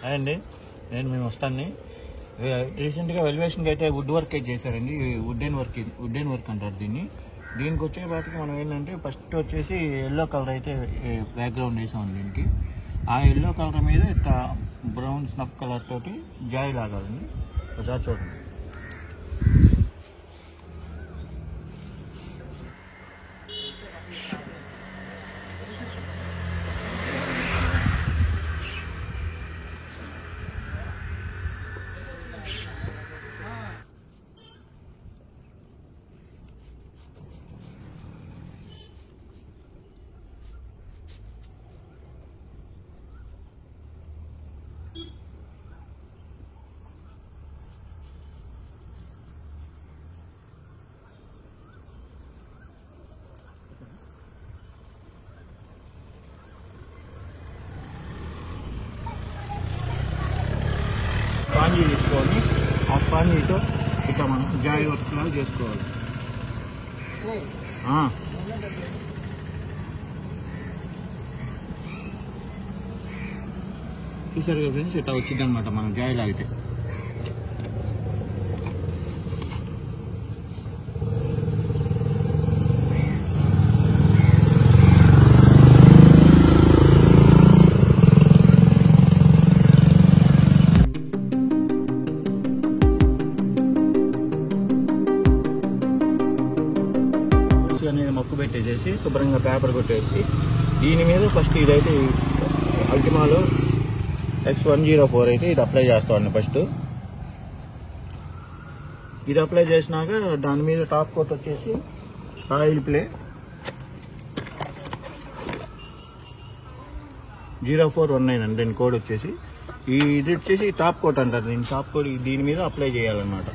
అండి నేను మేము వస్తాను. రీసెంట్గా వెల్యువేషన్కి అయితే వుడ్ వర్క్ చేశారండి. వుడెన్ వర్క్ అంటారు దీన్ని. దీనికి వచ్చేపాటికి మనం ఏంటంటే ఫస్ట్ వచ్చేసి ఎల్లో కలర్ అయితే బ్యాక్గ్రౌండ్ వేసాం దీనికి. ఆ ఎల్లో కలర్ మీద ఇట్లా బ్రౌన్ స్నఫ్ కలర్ తోటి జాయ్ లాగాలండి. ఒకసారి చూడండి. స్పాంజీ తీసుకొని ఆ స్పాంజీతో ఇట్లా మనం జాయ్ వర్క్ లాగా చేసుకోవాలి. చూసారు కదా ఫ్రెండ్స్, ఇట్లా వచ్చింది అనమాట మనం జాయ్ లాగితే. అనేది మొక్కు పెట్టేసేసి శుభ్రంగా పేపర్ కొట్టేసి దీని మీద ఫస్ట్ ఇదైతే అల్టిమాలో X104 అయితే ఇది అప్లై చేస్తామండి. ఫస్ట్ ఇది అప్లై చేసినాక దాని మీద టాప్ కోట్ వచ్చేసి ఆయిల్ ప్లే 0419 అండి దీని కోడ్ వచ్చేసి. ఇది వచ్చేసి టాప్ కోట్ అంటారు. దీని టాప్ కోట్ దీని మీద అప్లై చేయాలన్నమాట.